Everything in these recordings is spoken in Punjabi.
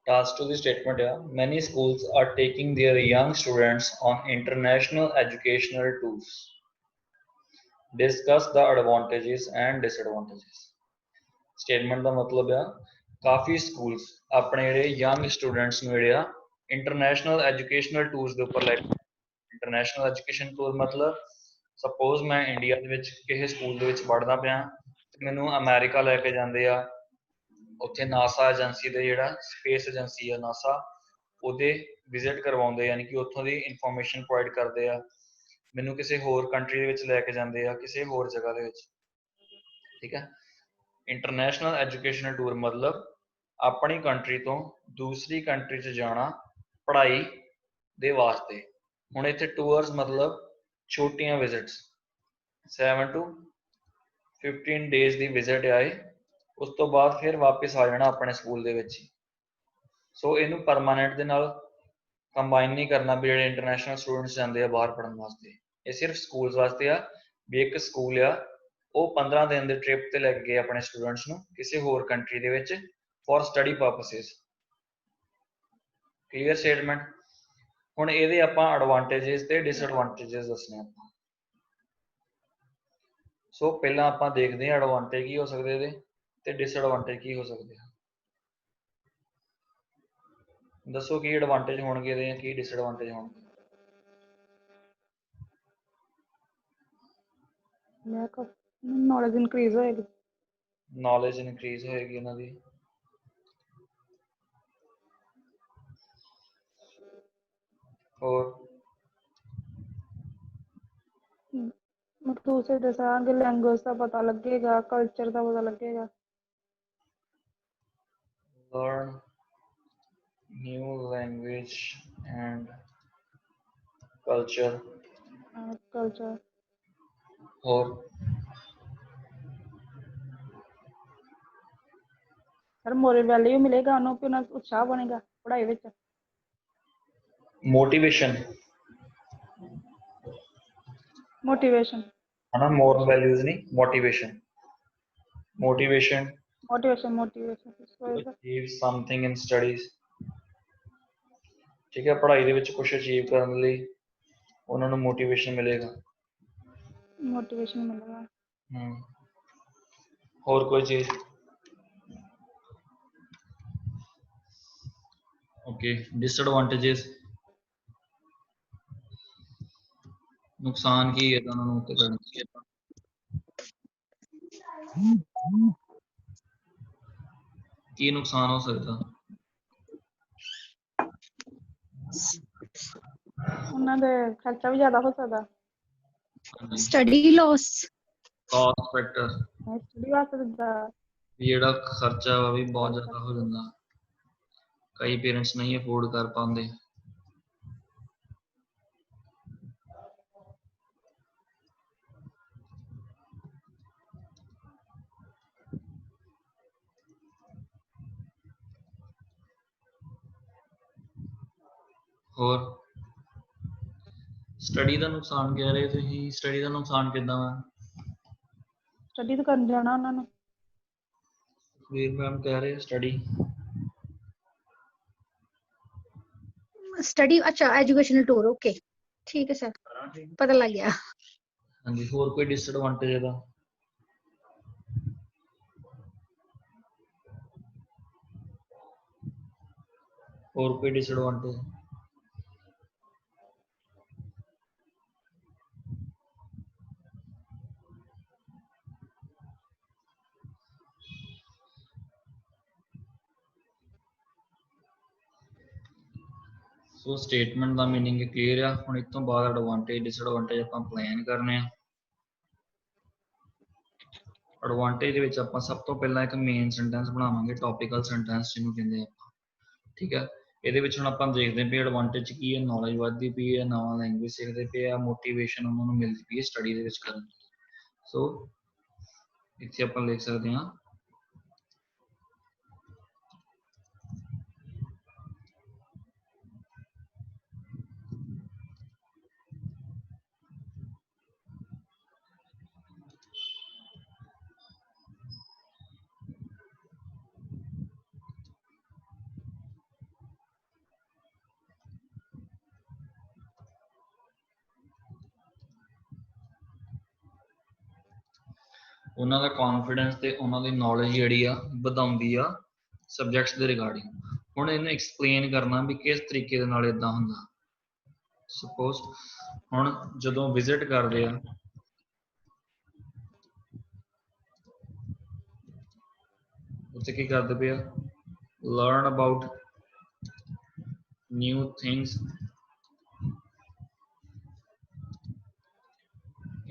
Task to the statement here. Many schools are taking their young students on international educational tours. Discuss the advantages and disadvantages. Statement ਦਾ ਮਤਲਬ ਆ ਕਾਫੀ ਸਕੂਲਸ ਆਪਣੇ ਜਿਹੜੇ ਯੰਗ ਸਟੂਡੈਂਟਸ ਨੂੰ ਜਿਹੜੇ ਆ ਇੰਟਰਨੈਸ਼ਨਲ ਐਜੂਕੇਸ਼ਨਲ ਟੂਰਸ ਦੇ ਉੱਪਰ ਲੈ ਕੇ ਇੰਟਰਨੈਸ਼ਨਲ ਐਜੂਕੇਸ਼ਨ ਟੂਰ ਮਤਲਬ ਸਪੋਜ਼ ਮੈਂ ਇੰਡੀਆ ਦੇ ਵਿੱਚ ਕਿਸੇ ਸਕੂਲ ਦੇ ਵਿੱਚ ਪੜ੍ਹਦਾ ਪਿਆ ਤੇ ਮੈਨੂੰ ਅਮਰੀਕਾ ਲੈ ਕੇ ਜਾਂਦੇ ਆ ਉੱਥੇ ਨਾਸਾ ਏਜੰਸੀ ਦੇ ਜਿਹੜਾ ਸਪੇਸ ਏਜੰਸੀ ਆ ਨਾਸਾ ਉਹਦੇ ਵਿਜ਼ਿਟ ਕਰਵਾਉਂਦੇ ਯਾਨੀ ਕਿ ਉੱਥੋਂ ਦੀ ਇਨਫੋਰਮੇਸ਼ਨ ਪ੍ਰੋਵਾਈਡ ਕਰਦੇ ਆ ਮੈਨੂੰ ਕਿਸੇ ਹੋਰ ਕੰਟਰੀ ਦੇ ਵਿੱਚ ਲੈ ਕੇ ਜਾਂਦੇ ਆ ਕਿਸੇ ਹੋਰ ਜਗ੍ਹਾ ਦੇ ਵਿੱਚ ਠੀਕ ਹੈ ਇੰਟਰਨੈਸ਼ਨਲ ਐਜੂਕੇਸ਼ਨਲ ਟੂਰ ਮਤਲਬ ਆਪਣੀ ਕੰਟਰੀ ਤੋਂ ਦੂਸਰੀ ਕੰਟਰੀ 'ਚ ਜਾਣਾ ਪੜ੍ਹਾਈ ਦੇ ਵਾਸਤੇ ਹੁਣ ਇੱਥੇ ਟੂਰਸ ਮਤਲਬ ਛੋਟੀਆਂ visits 7 to 15 days the visit ਆਏ ਉਸ ਤੋਂ ਬਾਅਦ ਫਿਰ ਵਾਪਿਸ ਆ ਜਾਣਾ ਆਪਣੇ ਸਕੂਲ ਦੇ ਵਿੱਚ ਹੀ ਸੋ ਇਹਨੂੰ ਪਰਮਾਨੈਂਟ ਦੇ ਨਾਲ ਕੰਬਾਈਨ ਨਹੀਂ ਕਰਨਾ ਵੀ ਜਿਹੜੇ ਇੰਟਰਨੈਸ਼ਨਲ ਸਟੂਡੈਂਟਸ ਜਾਂਦੇ ਆ ਬਾਹਰ ਪੜ੍ਹਨ ਵਾਸਤੇ ਇਹ ਸਿਰਫ ਸਕੂਲਸ ਵਾਸਤੇ ਆ ਵੀ ਇੱਕ ਸਕੂਲ ਆ ਉਹ 15 ਦਿਨ ਦੇ ਟ੍ਰਿਪ ਤੇ ਲੈ ਕੇ ਗਏ ਆਪਣੇ ਸਟੂਡੈਂਟਸ ਨੂੰ ਕਿਸੇ ਹੋਰ ਕੰਟਰੀ ਦੇ ਵਿੱਚ ਫॉर ਸਟੱਡੀ ਪਰਪਸਿਸ ਕਲੀਅਰ ਸਟੇਟਮੈਂਟ ਹੁਣ ਇਹਦੇ ਆਪਾਂ ਐਡਵਾਂਟੇजेस ਤੇ ਡਿਸਐਡਵਾਂਟੇजेस ਦੱਸਣੇ ਆਪਾਂ ਸੋ ਪਹਿਲਾਂ ਆਪਾਂ ਦੇਖਦੇ ਹਾਂ ਐਡਵਾਂਟੇਜ ਕੀ ਹੋ ਸਕਦੇ ਇਹਦੇ ਤੇ ਡਿਸਐਡਵਾਂਟੇਜ ਕੀ ਹੋ ਸਕਦੇ ਆ ਦੱਸੋ ਕੀ ਐਡਵਾਂਟੇਜ ਹੋਣਗੇ ਇਹਦੇ ਕੀ ਡਿਸਐਡਵਾਂਟੇਜ ਹੋਣਗੇ ਨੌਲੇਜ ਇਨਕਰੀਜ਼ ਹੋਏਗੀ ਇਹਨਾਂ ਦੀ ਹੋਰ ਦੂਸਰੇ ਦੇਸ਼ਾਂ ਦੀ ਲੈਂਗੁਏਜ ਦਾ ਪਤਾ ਲੱਗੇਗਾ ਕਲਚਰ ਦਾ ਪਤਾ ਲੱਗੇਗਾ learn new language and culture ਹੋਰ ਸਰ ਮੋਰਲ ਵੈਲਿਊ ਮਿਲੇਗਾ ਉਹਨੂੰ ਕਿ ਉਹਨਾਂ ਉਤਸ਼ਾਹ ਬਣੇਗਾ ਪੜ੍ਹਾਈ ਵਿੱਚ ਮੋਟੀਵੇਸ਼ਨ ਹਨਾ ਮੋਰਲ ਵੈਲਿਊਜ਼ ਨਹੀਂ motivation achieve something in studies ਠੀਕ ਹੈ ਪੜ੍ਹਾਈ ਦੇ ਵਿੱਚ ਕੁਝ ਅਚੀਵ ਕਰਨ ਲਈ ਉਹਨਾਂ ਨੂੰ ਮੋਟੀਵੇਸ਼ਨ ਮਿਲੇਗਾ ਹੋਰ ਕੋਈ ਚੀਜ਼ ਓਕੇ ਡਿਸਐਡਵਾਂਟੇजेस ਨੁਕਸਾਨ ਕੀ ਹੈ ਉਹਨਾਂ ਨੂੰ ਤੇ ਕਰਨ ਕੀ ਕੀ ਨੁਕਸਾਨ ਹੋ ਸਕਦਾ ਉਹਨਾਂ ਦੇ ਖਰਚਾ ਵੀ ਜ਼ਿਆਦਾ ਹੋ ਸਕਦਾ study loss cost factor study ਵਾਸਤੇ ਜਿਹੜਾ ਖਰਚਾ ਵਾ ਵੀ ਬਹੁਤ ਜ਼ਿਆਦਾ ਹੋ ਜਾਂਦਾ ਕਈ ਪੇਰੈਂਟਸ ਨਹੀਂ ਅਫੋਰਡ ਕਰ ਪਾਉਂਦੇ ਹੋਰ ਸਟੱਡੀ ਦਾ ਨੁਕਸਾਨ ਕਹਿ ਰਹੇ ਤੁਸੀਂ ਸਟੱਡੀ ਦਾ ਨੁਕਸਾਨ ਕਿੱਦਾਂ ਵਾ ਸਟੱਡੀ ਤਾਂ ਕਰਨ ਜਾਣਾ ਉਹਨਾਂ ਨੂੰ ਵੀਰ ਮੈਮ ਕਹਿ ਰਹੇ ਸਟੱਡੀ ਸਟੱਡੀ ਅੱਛਾ ਐਜੂਕੇਸ਼ਨਲ ਟੂਰ ਓਕੇ ਠੀਕ ਹੈ ਸਰ ਪਤਾ ਲੱਗ ਗਿਆ ਹਾਂਜੀ ਹੋਰ ਕੋਈ ਡਿਸਐਡਵਾਂਟੇਜ ਇਹਦਾ ਹੋਰ ਕੋਈ ਡਿਸਐਡਵਾਂਟੇਜ ਸੋ ਸਟੇਟਮੈਂਟ ਦਾ ਮੀਨਿੰਗ ਕਲੀਅਰ ਆ ਹੁਣ ਇਸ ਤੋਂ ਬਾਅਦ ਐਡਵਾਂਟੇਜ ਡਿਸਐਡਵਾਂਟੇਜ ਆਪਾਂ ਪਲਾਨ ਕਰਨੇ ਆ ਐਡਵਾਂਟੇਜ ਦੇ ਵਿੱਚ ਆਪਾਂ ਸਭ ਤੋਂ ਪਹਿਲਾਂ ਇੱਕ ਮੇਨ ਸੈਂਟੈਂਸ ਬਣਾਵਾਂਗੇ ਟੌਪਿਕਲ ਸੈਂਟੈਂਸ ਜਿਹਨੂੰ ਕਹਿੰਦੇ ਆਪਾਂ ਠੀਕ ਹੈ ਇਹਦੇ ਵਿੱਚ ਹੁਣ ਆਪਾਂ ਦੇਖਦੇ ਹਾਂ ਵੀ ਐਡਵਾਂਟੇਜ ਕੀ ਹੈ ਨੌਲੇਜ ਵੱਧਦੀ ਪਈ ਹੈ ਨਵਾਂ ਲੈਂਗੁਏਜ ਸਿੱਖਦੇ ਪਏ ਆ ਮੋਟੀਵੇਸ਼ਨ ਉਹਨਾਂ ਨੂੰ ਮਿਲਦੀ ਪਈ ਹੈ ਸਟੱਡੀ ਦੇ ਵਿੱਚ ਕਰਨ ਸੋ ਇੱਥੇ ਆਪਾਂ ਲਿਖ ਸਕਦੇ ਹਾਂ ਉਹਨਾਂ ਦਾ ਕੌਨਫੀਡੈਂਸ ਤੇ ਉਹਨਾਂ ਦੀ ਨੌਲੇਜ ਜਿਹੜੀ ਆ ਵਧਾਉਂਦੀ ਆ ਸਬਜੈਕਟਸ ਦੇ ਰਿਗਾਰਡਿੰਗ। ਹੁਣ ਇਹਨੂੰ ਐਕਸਪਲੇਨ ਕਰਨਾ ਵੀ ਕਿਸ ਤਰੀਕੇ ਦੇ ਨਾਲ ਇਦਾਂ ਹੁੰਦਾ। ਸਪੋਜ਼ ਹੁਣ ਜਦੋਂ ਵਿਜ਼ਿਟ ਕਰਦੇ ਆ ਉੱਥੇ ਕੀ ਕਰਦੇ ਪਏ ਆ, learn about new things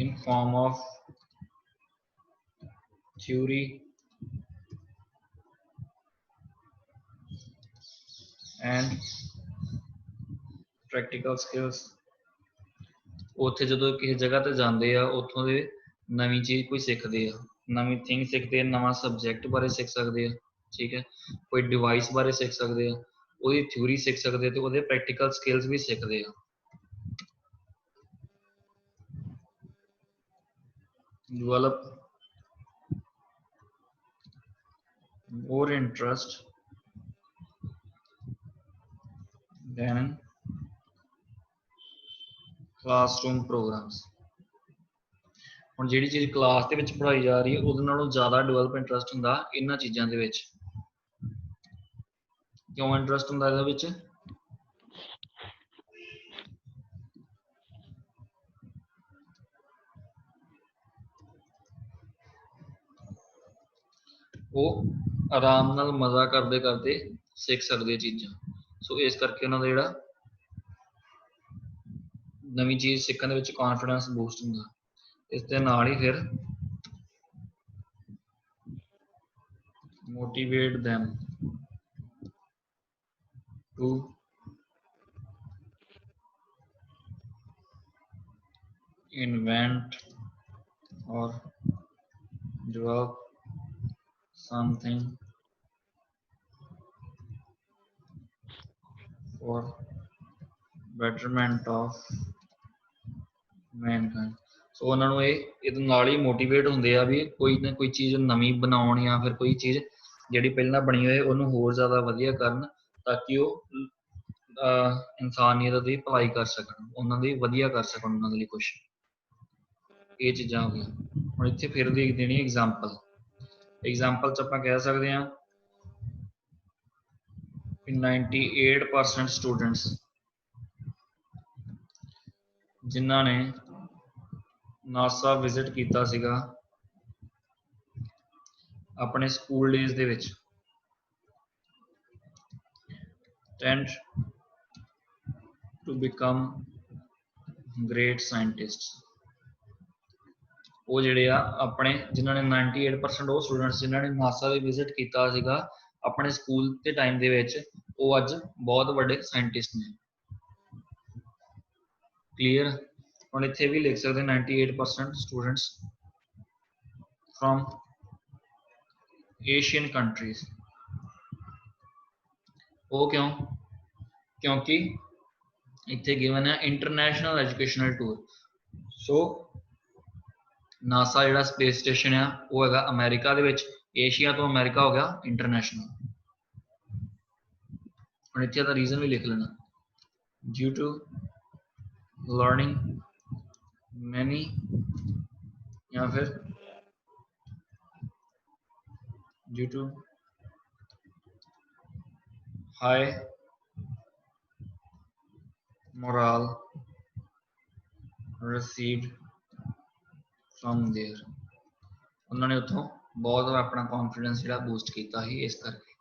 in form of theory and practical skills। ਉੱਥੇ ਜਦੋਂ ਕਿਸੇ ਜਗ੍ਹਾ ਤੇ ਜਾਂਦੇ ਆ ਉੱਥੋਂ ਦੇ ਨਵੀਂ ਚੀਜ਼ ਕੋਈ ਸਿੱਖਦੇ ਆ, ਨਵੀਂ ਥਿੰਗ ਸਿੱਖਦੇ ਆ, ਨਵਾਂ ਸਬਜੈਕਟ ਬਾਰੇ ਸਿੱਖ ਸਕਦੇ ਆ, ਠੀਕ ਹੈ, ਕੋਈ ਡਿਵਾਈਸ ਬਾਰੇ ਸਿੱਖ ਸਕਦੇ ਆ, ਉਹਦੀ ਥਿਊਰੀ ਸਿੱਖ ਸਕਦੇ ਆ ਤੇ ਉਹਦੇ ਪ੍ਰੈਕਟੀਕਲ ਸਕਿੱਲਸ ਵੀ ਸਿੱਖਦੇ ਆ। develop more interest than classroom programs। ਹੁਣ ਜਿਹੜੀ ਚੀਜ਼ ਕਲਾਸ ਦੇ ਵਿੱਚ ਪੜ੍ਹਾਈ ਜਾ ਰਹੀ ਹੈ ਉਹਦੇ ਨਾਲੋਂ ਜ਼ਿਆਦਾ ਡਿਵੈਲਪ ਇੰਟਰਸਟ ਹੁੰਦਾ ਇਹਨਾਂ ਚੀਜ਼ਾਂ ਦੇ ਵਿੱਚ। ਕਿਉਂ ਇੰਟਰਸਟ ਹੁੰਦਾ ਇਹਦੇ ਵਿੱਚ? ਉਹ ਆਰਾਮ ਨਾਲ ਮਜ਼ਾ ਕਰਦੇ ਕਰਦੇ ਸਿੱਖ ਸਕਦੇ ਚੀਜ਼ਾਂ। ਸੋ ਇਸ ਕਰਕੇ ਉਹਨਾਂ ਦਾ ਜਿਹੜਾ ਨਵੀਂ ਚੀਜ਼ ਸਿੱਖਣ ਦੇ ਵਿੱਚ ਕੌਨਫੀਡੈਂਸ ਬੂਸਟ ਹੁੰਦਾ। ਇਸ ਦੇ ਨਾਲ ਹੀ ਫਿਰ motivate them to invent or develop something for betterment of mankind। ਸੋ ਉਹਨਾਂ ਨੂੰ ਇਹਦੇ ਨਾਲ ਹੀ ਮੋਟੀਵੇਟ ਹੁੰਦੇ ਆ ਵੀ ਕੋਈ ਨਾ ਕੋਈ ਚੀਜ਼ ਨਵੀਂ ਬਣਾਉਣ ਜਾਂ ਫਿਰ ਕੋਈ ਚੀਜ਼ ਜਿਹੜੀ ਪਹਿਲਾਂ ਬਣੀ ਹੋਏ ਉਹਨੂੰ ਹੋਰ ਜ਼ਿਆਦਾ ਵਧੀਆ ਕਰਨ ਤਾਂ ਕਿ ਉਹ ਇਨਸਾਨੀਅਤ ਦੀ ਭਲਾਈ ਕਰ ਸਕਣ, ਉਹਨਾਂ ਦੀ ਵਧੀਆ ਕਰ ਸਕਣ ਉਹਨਾਂ ਦੇ ਲਈ ਕੁਛ। ਇਹ ਚੀਜ਼ਾਂ ਹੋ ਗਈਆਂ। ਹੁਣ ਇੱਥੇ ਫਿਰ ਦੇਖ ਦੇਣੀ ਐਗਜ਼ਾਮਪਲ। ਐਗਜ਼ਾਮਪਲ 'ਚ ਆਪਾਂ ਕਹਿ ਸਕਦੇ ਹਾਂ ਕਿ 98% ਸਟੂਡੈਂਟਸ ਜਿਨ੍ਹਾਂ ਨੇ ਨਾਸਾ ਵਿਜ਼ਿਟ ਕੀਤਾ ਸੀਗਾ ਆਪਣੇ ਸਕੂਲ ਡੇਜ਼ ਦੇ ਵਿੱਚ tend to become great scientists। ਉਹ ਜਿਹੜੇ ਆ ਆਪਣੇ ਜਿਨ੍ਹਾਂ ਨੇ 98% ਉਹ ਸਟੂਡੈਂਟਸ ਜਿਨ੍ਹਾਂ ਨੇ ਨਾਸਾ ਦੇ ਵਿਜ਼ਿਟ ਕੀਤਾ ਸੀਗਾ ਆਪਣੇ ਸਕੂਲ ਦੇ ਟਾਈਮ ਦੇ ਵਿੱਚ ਉਹ ਅੱਜ ਬਹੁਤ ਵੱਡੇ ਸਾਇੰਟਿਸਟ ਨੇ। ਕਲੀਅਰ? ਹੁਣ ਇੱਥੇ ਵੀ ਲਿਖ ਸਕਦੇ 98% ਸਟੂਡੈਂਟਸ from Asian countries। ਉਹ ਕਿਉਂ? ਕਿਉਂਕਿ ਇੱਥੇ ਗਿਵਨ ਹੈ ਇੰਟਰਨੈਸ਼ਨਲ ਐਜੂਕੇਸ਼ਨਲ ਟੂਰ। ਸੋ ਨਾਸਾ ਜਿਹੜਾ ਸਪੇਸ ਸਟੇਸ਼ਨ ਆ ਉਹ ਹੈਗਾ ਅਮਰੀਕਾ ਦੇ ਵਿੱਚ, ਏਸ਼ੀਆ ਤੋਂ ਅਮਰੀਕਾ ਹੋ ਗਿਆ ਇੰਟਰਨੈਸ਼ਨਲ। ਹੁਣ ਇੱਥੇ ਦਾ ਰੀਜ਼ਨ ਵੀ ਲਿਖ ਲੈਣਾ due to learning many ਜਾਂ ਫਿਰ due to high morale received from there। ਉਹਨਾਂ ਨੇ ਉੱਥੋਂ ਬਹੁਤ ਆਪਣਾ ਕੌਨਫੀਡੈਂਸ ਜਿਹੜਾ ਬੂਸਟ ਕੀਤਾ ਸੀ ਇਸ ਕਰਕੇ।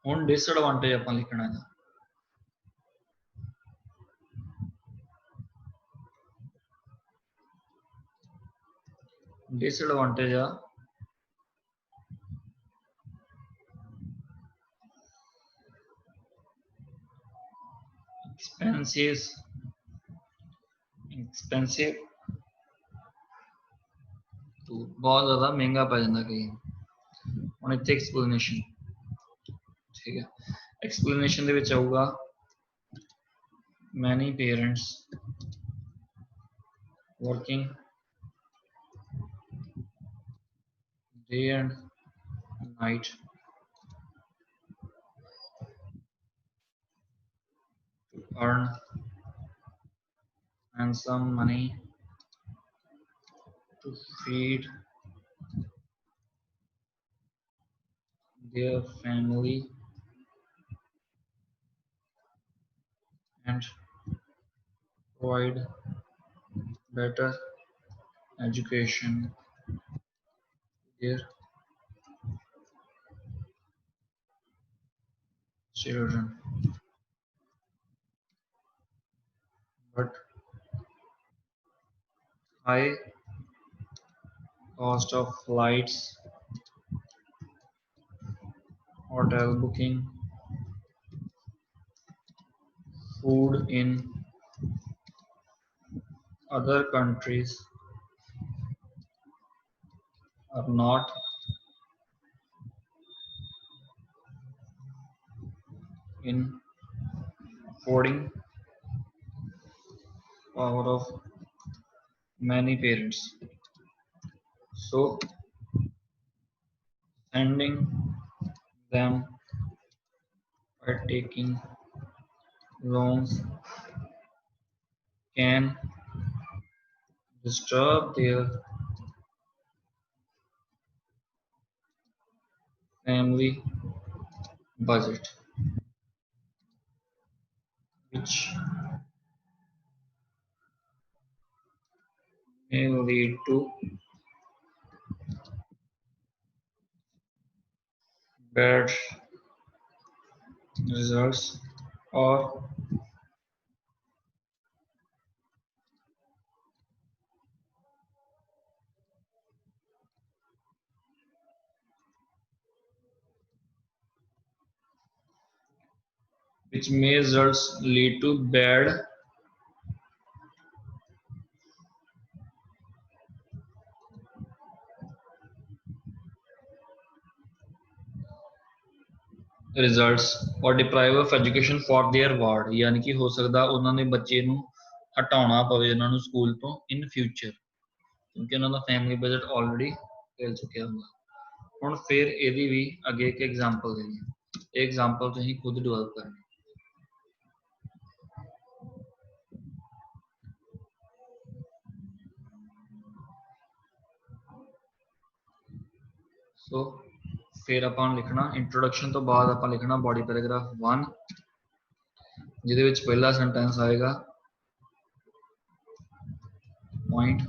ਹੁਣ ਡਿਸਐਡਵਾਂਟੇਜ ਆਪਾਂ ਲਿਖਣਾ ਹੈ। ਡਿਸਐਡਵਾਂਟੇਜ ਆ expensive ਬਹੁਤ ਜ਼ਿਆਦਾ ਮਹਿੰਗਾ ਪੈ ਜਾਂਦਾ ਕਈ। ਹੁਣ ਇੱਥੇ ਐਕਸਪਲੇਨੇਸ਼ਨ, ਠੀਕ ਹੈ, ਐਕਸਪਲੇਨੇਸ਼ਨ ਦੇ ਵਿੱਚ ਆਊਗਾ many parents working day and night to earn handsome money to feed their family and provide better education to their children. But high cost of flights, hotel booking, food in other countries are not in affording power of many parents. So sending them by taking loans can disturb their family budget, which may lead to bad results or which may results lead to bad results or deprive of education for their ward, यानी कि हो सकदा ਉਹਨਾਂ ਨੇ ਬੱਚੇ ਨੂੰ ਹਟਾਉਣਾ ਪਵੇ ਉਹਨਾਂ ਨੂੰ ਸਕੂਲ ਤੋਂ ਇਨ ਫਿਊਚਰ ਕਿਉਂਕਿ ਉਹਨਾਂ ਦਾ ਫੈਮਿਲੀ ਬਜਟ ਆਲਰੇਡੀ ਹਿਲ ਚੁੱਕਿਆ ਹੁੰਦਾ। ਹੁਣ ਫਿਰ ਇਹਦੀ ਵੀ ਅੱਗੇ ਇੱਕ ਐਗਜ਼ਾਮਪਲ ਦੇਣੀ ਹੈ। ਇਹ ਐਗਜ਼ਾਮਪਲ ਤੁਸੀਂ ਖੁਦ ਡਿਵੈਲਪ ਕਰਨੀ। ਸੋ फिर ਆਪਾਂ लिखना इंट्रोडक्शन तो बाद ਆਪਾਂ लिखना बॉडी पैराग्राफ 1 ਜਿਹਦੇ ਵਿੱਚ ਪਹਿਲਾ ਸੈਂਟੈਂਸ ਆਏਗਾ पॉइंट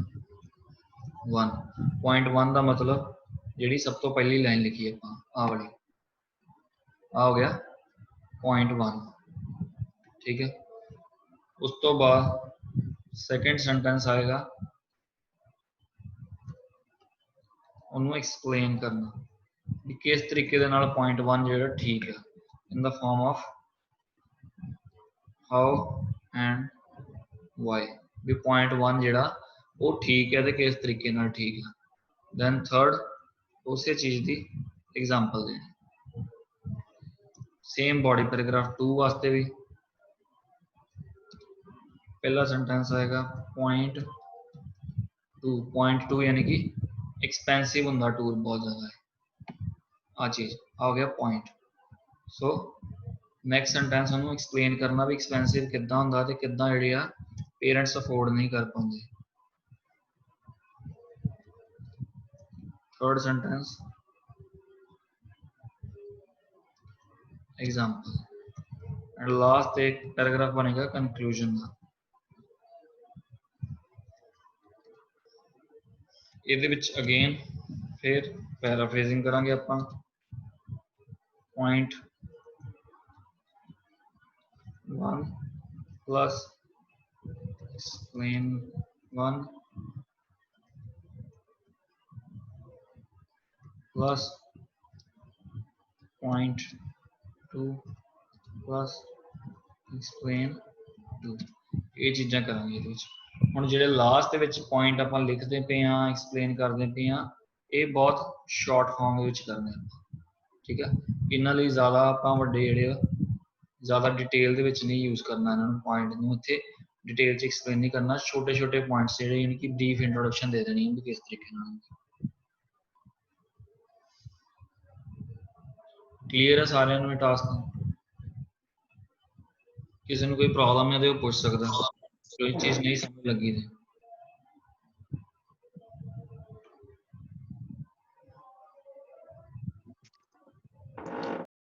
1 ਦਾ मतलब ਜਿਹੜੀ ਸਭ ਤੋਂ ਪਹਿਲੀ ਲਾਈਨ ਲਿਖੀ ਆਪਾਂ ਆ ਵਾਲੀ ਆ ਹੋ ਗਿਆ पॉइंट 1 ठीक है। उस तो बाद सेकंड सेंटेंस आएगा ਉਹਨੂੰ एक्सप्लेन करना कि किस तरीके दे नाल पॉइंट 1 ਜਿਹੜਾ ठीक है in the form of how and why भी पॉइंट 1 ਜਿਹੜਾ ਉਹ ठीक है ते किस तरीके नाल ठीक है। then third उसे चीज दी एग्जांपल देनी। सेम बॉडी पैराग्राफ 2 वास्ते भी पहला सेंटेंस आएगा पॉइंट 2 यानी कि एक्सपेंसिव हुंदा टूर बहुत ज्यादा है आ चीज आ गया पॉइंट। सो नैक्सट सेंटेंस हम एक्सप्लेन करना भी एक्सपेंसिव किद्दां हुंदा ते किद्दां जिहड़े आ पेरेंट्स अफोर्ड नहीं कर पाते। Third sentence example and last एक पैराग्राफ बनेगा कंक्लूजन का। ਇਹਦੇ ਵਿੱਚ अगेन फिर पैराफ्रेजिंग करांगे ਆਪਾਂ point 1 plus explain 1 plus point 2 plus explain 2 ये चीज़ां करांगे ਇਹਦੇ ਵਿੱਚ। ਹੁਣ ਜਿਹੜੇ ਲਾਸਟ ਦੇ ਵਿੱਚ ਪੁਆਇੰਟ ਆਪਾਂ ਲਿਖਦੇ ਪਏ ਆ ਐਕਸਪਲੇਨ ਕਰਦੇ ਪਏ ਆ ਇਹ ਬਹੁਤ ਸ਼ਾਰਟ ਫਾਰਮ ਦੇ ਵਿੱਚ ਕਰਨੇ ਆ ਠੀਕ ਹੈ। ਇਹਨਾਂ ਲਈ ਜ਼ਿਆਦਾ ਆਪਾਂ ਵੱਡੇ ਜਿਹੜੇ ਜ਼ਿਆਦਾ ਡਿਟੇਲ ਦੇ ਵਿੱਚ ਨਹੀਂ ਯੂਜ਼ ਕਰਨਾ ਇਹਨਾਂ ਨੂੰ ਪੁਆਇੰਟ ਨੂੰ ਇੱਥੇ ਡਿਟੇਲ 'ਚ ਐਕਸਪਲੇਨ ਨਹੀਂ ਕਰਨਾ ਛੋਟੇ ਛੋਟੇ ਪੁਆਇੰਟਸ ਜਿਹੜੇ ਯਾਨੀ ਕਿ ਬਰੀਫ ਇੰਟਰੋਡਕਸ਼ਨ ਦੇ ਦੇਣੀ ਹੈ ਕਿਸ ਤਰੀਕੇ ਨਾਲ। ਕਲੀਅਰ ਹੈ ਸਾਰਿਆਂ ਨੂੰ ਇਹ ਟਾਸਕ? ਕਿਸੇ ਨੂੰ ਕੋਈ ਪ੍ਰੋਬਲਮ ਹੈ ਤੇ ਉਹ ਪੁੱਛ ਸਕਦਾ ਕੋਈ चीज नहीं समझ लगी थी।